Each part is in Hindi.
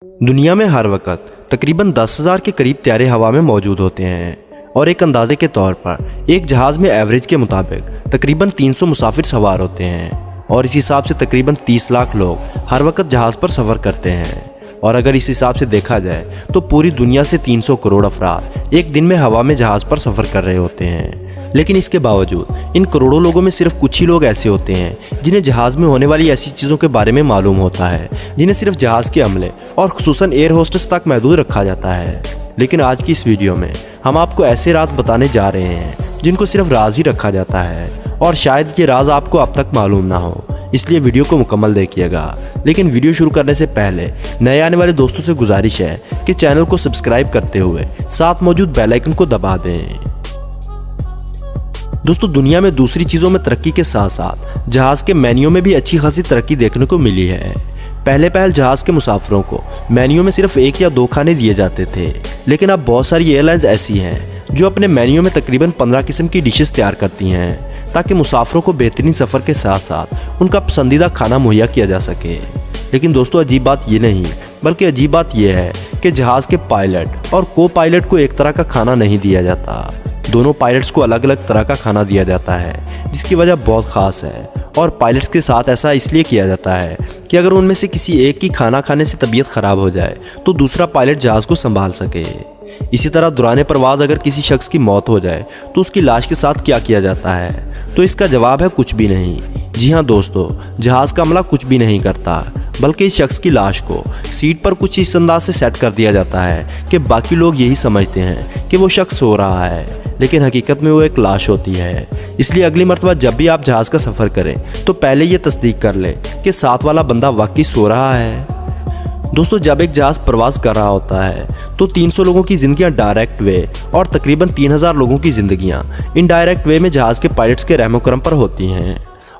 दुनिया में हर वक्त तकरीबन 10,000 के करीब तैयारे हवा में मौजूद होते हैं और एक अंदाजे के तौर पर एक जहाज़ में एवरेज के मुताबिक तकरीबन 300 मुसाफिर सवार होते हैं और इस हिसाब से तकरीबन 30 लाख लोग हर वक्त जहाज़ पर सफ़र करते हैं। और अगर इस हिसाब से देखा जाए तो पूरी दुनिया से 300 करोड़ अफराद एक दिन में हवा में जहाज़ पर सफ़र कर रहे होते हैं। लेकिन इसके बावजूद इन करोड़ों लोगों में सिर्फ कुछ ही लोग ऐसे होते हैं जिन्हें जहाज़ में होने वाली ऐसी चीज़ों के बारे में मालूम होता है जिन्हें सिर्फ जहाज़ के अमले और खुसूसन एयर होस्टेस तक महदूद रखा जाता है। लेकिन आज की इस वीडियो में हम आपको ऐसे राज बताने जा रहे हैं जिनको सिर्फ राज ही रखा जाता है और शायद ये राज आपको अब तक मालूम ना हो, इसलिए वीडियो को मुकम्मल देखिएगा। लेकिन वीडियो शुरू करने से पहले नए आने वाले दोस्तों से गुजारिश है कि चैनल को सब्सक्राइब करते हुए साथ मौजूद बेल आइकन को दबा दें। दोस्तों, दुनिया में दूसरी चीज़ों में तरक्की के साथ साथ जहाज़ के मेन्यू में भी अच्छी खासी तरक्की देखने को मिली है। पहले जहाज़ के मुसाफिरों को मेन्यू में सिर्फ 1 या 2 खाने दिए जाते थे, लेकिन अब बहुत सारी एयरलाइंस ऐसी हैं जो अपने मेन्यू में तकरीबन 15 किस्म की डिशेस तैयार करती हैं ताकि मुसाफिरों को बेहतरीन सफ़र के साथ साथ उनका पसंदीदा खाना मुहैया किया जा सके। लेकिन दोस्तों, अजीब बात ये नहीं बल्कि अजीब बात यह है कि जहाज़ के पायलट और को पायलट को एक तरह का खाना नहीं दिया जाता। दोनों पायलट्स को अलग अलग तरह का खाना दिया जाता है, जिसकी वजह बहुत ख़ास है। और पायलट्स के साथ ऐसा इसलिए किया जाता है कि अगर उनमें से किसी एक की खाना खाने से तबीयत ख़राब हो जाए तो दूसरा पायलट जहाज़ को संभाल सके। इसी तरह दौरान परवाज़ अगर किसी शख्स की मौत हो जाए तो उसकी लाश के साथ क्या किया जाता है, तो इसका जवाब है कुछ भी नहीं। जी हाँ दोस्तों, जहाज़ का अमला कुछ भी नहीं करता, बल्कि इस शख्स की लाश को सीट पर कुछ इस अंदाज से सेट कर दिया जाता है कि बाकी लोग यही समझते हैं कि वो शख्स सो रहा है, लेकिन हकीकत में वो एक लाश होती है। इसलिए अगली मर्तबा जब भी आप जहाज़ का सफ़र करें तो पहले ये तस्दीक कर लें कि साथ वाला बंदा वाकई सो रहा है। दोस्तों, जब एक जहाज़ प्रवास कर रहा होता है तो 300 लोगों की ज़िंदगियां डायरेक्ट वे और तकरीबन 3000 लोगों की ज़िंदगियां इनडायरेक्ट वे में जहाज़ के पायलट्स के रहमो करम पर होती हैं।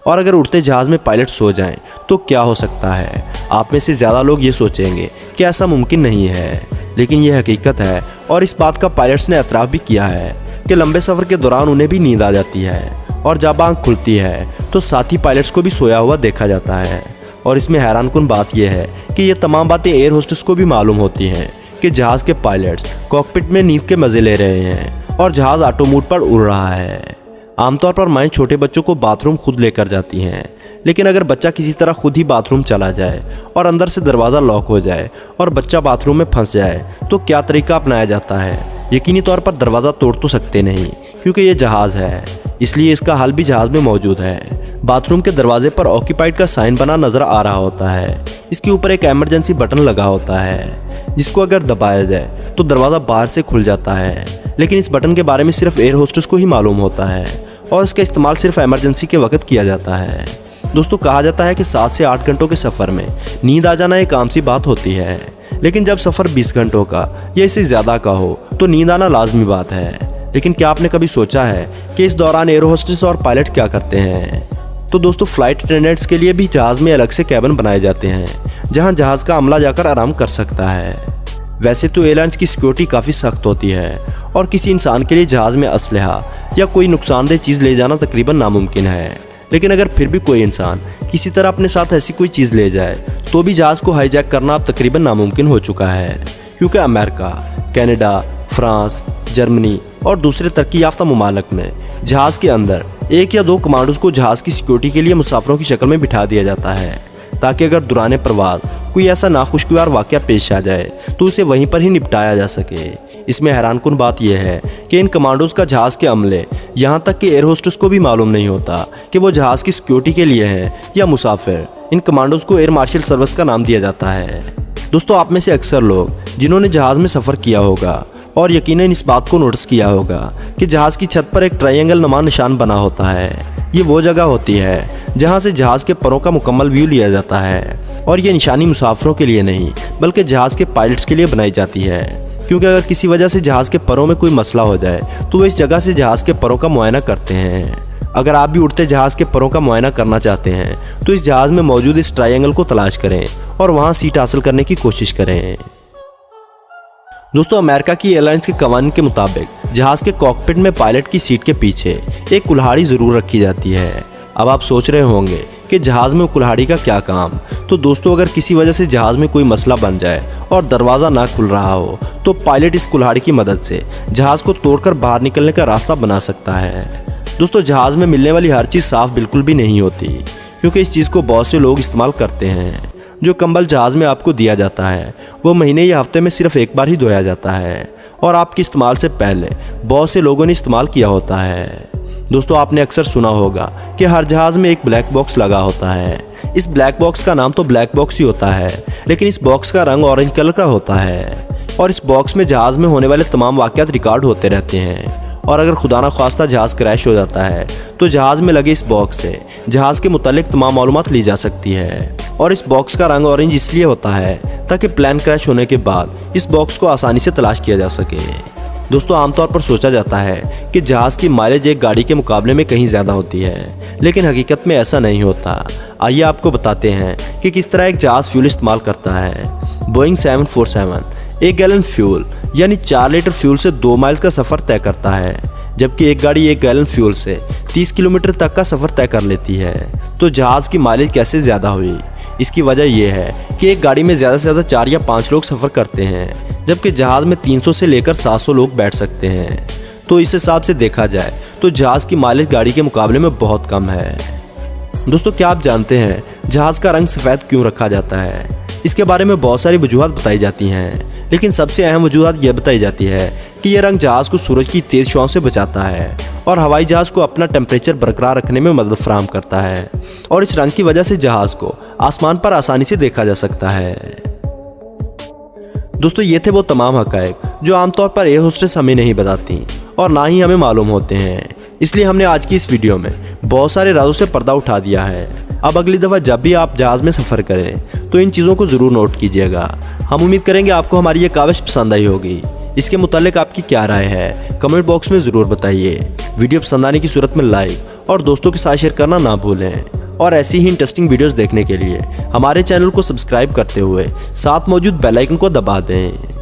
और अगर उड़ते जहाज़ में पायलट सो जाएं तो क्या हो सकता है? आप में से ज़्यादा लोग ये सोचेंगे कि ऐसा मुमकिन नहीं है, लेकिन ये हकीकत है और इस बात का पायलट्स ने एतराफ़ भी किया है कि लंबे सफ़र के दौरान उन्हें भी नींद आ जाती है और जब आँख खुलती है तो साथी पायलट्स को भी सोया हुआ देखा जाता है। और इसमें हैरानकुन बात यह है कि ये तमाम बातें एयर होस्टेस को भी मालूम होती हैं कि जहाज़ के पायलट्स कॉकपिट में नींद के मज़े ले रहे हैं और जहाज़ ऑटो मोड पर उड़ रहा है। आमतौर पर माएँ छोटे बच्चों को बाथरूम खुद लेकर जाती हैं, लेकिन अगर बच्चा किसी तरह खुद ही बाथरूम चला जाए और अंदर से दरवाज़ा लॉक हो जाए और बच्चा बाथरूम में फंस जाए तो क्या तरीका अपनाया जाता है? यकीनी तौर पर दरवाज़ा तोड़ तो सकते नहीं क्योंकि ये जहाज़ है, इसलिए इसका हल भी जहाज़ में मौजूद है। बाथरूम के दरवाजे पर ऑक्यूपाइड का साइन बना नज़र आ रहा होता है। इसके ऊपर एक इमरजेंसी बटन लगा होता है जिसको अगर दबाया जाए तो दरवाज़ा बाहर से खुल जाता है, लेकिन इस बटन के बारे में सिर्फ एयर होस्टेस को ही मालूम होता है और इसका इस्तेमाल सिर्फ इमरजेंसी के वक्त किया जाता है। दोस्तों, कहा जाता है कि 7 से 8 घंटों के सफ़र में नींद आ जाना एक आम सी बात होती है, लेकिन जब सफ़र 20 घंटों का या इससे ज़्यादा का हो तो नींद आना लाजमी बात है। लेकिन क्या आपने कभी सोचा है कि इस दौरान एयर होस्टेस और पायलट क्या करते हैं? तो दोस्तों, फ़्लाइट अटेंडेंट्स के लिए भी जहाज़ में अलग से कैबिन बनाए जाते हैं जहां जहाज़ का अमला जाकर आराम कर सकता है। वैसे तो एयरलाइंस की सिक्योरिटी काफ़ी सख्त होती है और किसी इंसान के लिए जहाज़ में असलहा या कोई नुकसानदेह चीज़ ले जाना तकरीबन नामुमकिन है, लेकिन अगर फिर भी कोई इंसान किसी तरह अपने साथ ऐसी कोई चीज़ ले जाए तो भी जहाज़ को हाईजैक करना अब तकरीबन नामुमकिन हो चुका है, क्योंकि अमेरिका, कनाडा, फ्रांस, जर्मनी और दूसरे तरक्की याफ्ता ममालिक में जहाज़ के अंदर 1 या 2 कमांडोज को जहाज़ की सिक्योरिटी के लिए मुसाफिरों की शक्ल में बिठा दिया जाता है ताकि अगर दौरान प्रवास कोई ऐसा नाखुशगवार वाक़या पेश आ जाए तो उसे वहीं पर ही निपटाया जा सके। इसमें हैरानकुन बात यह है कि इन कमांडोज का जहाज़ के अमले यहाँ तक कि एयर होस्टेस को भी मालूम नहीं होता कि वो जहाज़ की सिक्योरिटी के लिए है या मुसाफिर। इन कमांडोज को एयर मार्शल सर्विस का नाम दिया जाता है। दोस्तों, आप में से अक्सर लोग जिन्होंने जहाज़ में सफ़र किया होगा और यकीनन इस बात को नोटिस किया होगा कि जहाज़ की छत पर एक ट्रायंगल नुमा निशान बना होता है। ये वो जगह होती है जहाँ से जहाज़ के परों का मुकम्मल व्यू लिया जाता है और ये निशानी मुसाफिरों के लिए नहीं बल्कि जहाज़ के पायलट्स के लिए बनाई जाती है, क्योंकि अगर किसी वजह से जहाज़ के परों में कोई मसला हो जाए तो वो इस जगह से जहाज़ के परों का मुआयना करते हैं। अगर आप भी उड़ते जहाज़ के परों का मुआयना करना चाहते हैं तो इस जहाज़ में मौजूद इस ट्रायंगल को तलाश करें और वहाँ सीट हासिल करने की कोशिश करें। दोस्तों, अमेरिका की एयरलाइंस के कवानीन के मुताबिक जहाज़ के कॉकपिट में पायलट की सीट के पीछे एक कुल्हाड़ी ज़रूर रखी जाती है। अब आप सोच रहे होंगे कि जहाज़ में कुल्हाड़ी का क्या काम। तो दोस्तों, अगर किसी वजह से जहाज़ में कोई मसला बन जाए और दरवाज़ा ना खुल रहा हो तो पायलट इस कुल्हाड़ी की मदद से जहाज़ को तोड़कर बाहर निकलने का रास्ता बना सकता है। दोस्तों, जहाज़ में मिलने वाली हर चीज़ साफ़ बिल्कुल भी नहीं होती, क्योंकि इस चीज़ को बहुत से लोग इस्तेमाल करते हैं। जो कंबल जहाज़ में आपको दिया जाता है वो महीने या हफ्ते में सिर्फ एक बार ही धोया जाता है और आपके इस्तेमाल से पहले बहुत से लोगों ने इस्तेमाल किया होता है। दोस्तों, आपने अक्सर सुना होगा कि हर जहाज़ में एक ब्लैक बॉक्स लगा होता है। इस ब्लैक बॉक्स का नाम तो ब्लैक बॉक्स ही होता है, लेकिन इस बॉक्स का रंग ऑरेंज कलर का होता है और इस बॉक्स में जहाज़ में होने वाले तमाम वाक़यात रिकॉर्ड होते रहते हैं। और अगर खुदा न ख्वास्ता जहाज़ क्रैश हो जाता है तो जहाज़ में लगे इस बॉक्स से जहाज़ के मुतालिक तमाम मालूमात ली जा सकती है। और इस बॉक्स का रंग ऑरेंज इसलिए होता है ताकि प्लेन क्रैश होने के बाद इस बॉक्स को आसानी से तलाश किया जा सके। दोस्तों, आमतौर पर सोचा जाता है कि जहाज़ की माइलेज एक गाड़ी के मुकाबले में कहीं ज़्यादा होती है, लेकिन हकीकत में ऐसा नहीं होता। आइए आपको बताते हैं कि किस तरह एक जहाज़ फ्यूल इस्तेमाल करता है। बोइंग 747 1 गैलन फ्यूल यानी 4 लीटर फ्यूल से 2 माइल का सफ़र तय करता है, जबकि एक गाड़ी 1 गैलन फ्यूल से 30 किलोमीटर तक का सफ़र तय कर लेती है। तो जहाज़ की माइलेज कैसे ज़्यादा हुई? इसकी वजह यह है कि एक गाड़ी में ज़्यादा से ज़्यादा 4 या 5 लोग सफ़र करते हैं, जबकि जहाज़ में 300 से लेकर 700 लोग बैठ सकते हैं। तो इस हिसाब से देखा जाए तो जहाज़ की माइलेज गाड़ी के मुकाबले में बहुत कम है। दोस्तों, क्या आप जानते हैं जहाज़ का रंग सफ़ेद क्यों रखा जाता है? इसके बारे में बहुत सारी वजूहत बताई जाती हैं, लेकिन सबसे अहम वजूहत यह बताई जाती है कि यह रंग जहाज़ को सूरज की तेज़ छांव से बचाता है और हवाई जहाज़ को अपना टेम्परेचर बरकरार रखने में मदद फराहम करता है। और इस रंग की वजह से जहाज़ को आसमान पर आसानी से देखा जा सकता है। दोस्तों, ये थे वो तमाम हक़ाइक़ जो आमतौर पर एयर होस्टेस हमें नहीं बताती और ना ही हमें मालूम होते हैं। इसलिए हमने आज की इस वीडियो में बहुत सारे राजों से पर्दा उठा दिया है। अब अगली दफ़ा जब भी आप जहाज़ में सफ़र करें तो इन चीज़ों को ज़रूर नोट कीजिएगा। हम उम्मीद करेंगे आपको हमारी ये काविश पसंद आई होगी। इसके मुतालिक आपकी क्या राय है कमेंट बॉक्स में ज़रूर बताइए। वीडियो पसंद आने की सूरत में लाइक और दोस्तों के साथ शेयर करना ना भूलें। और ऐसी ही इंटरेस्टिंग वीडियोस देखने के लिए हमारे चैनल को सब्सक्राइब करते हुए साथ मौजूद बेल आइकन को दबा दें।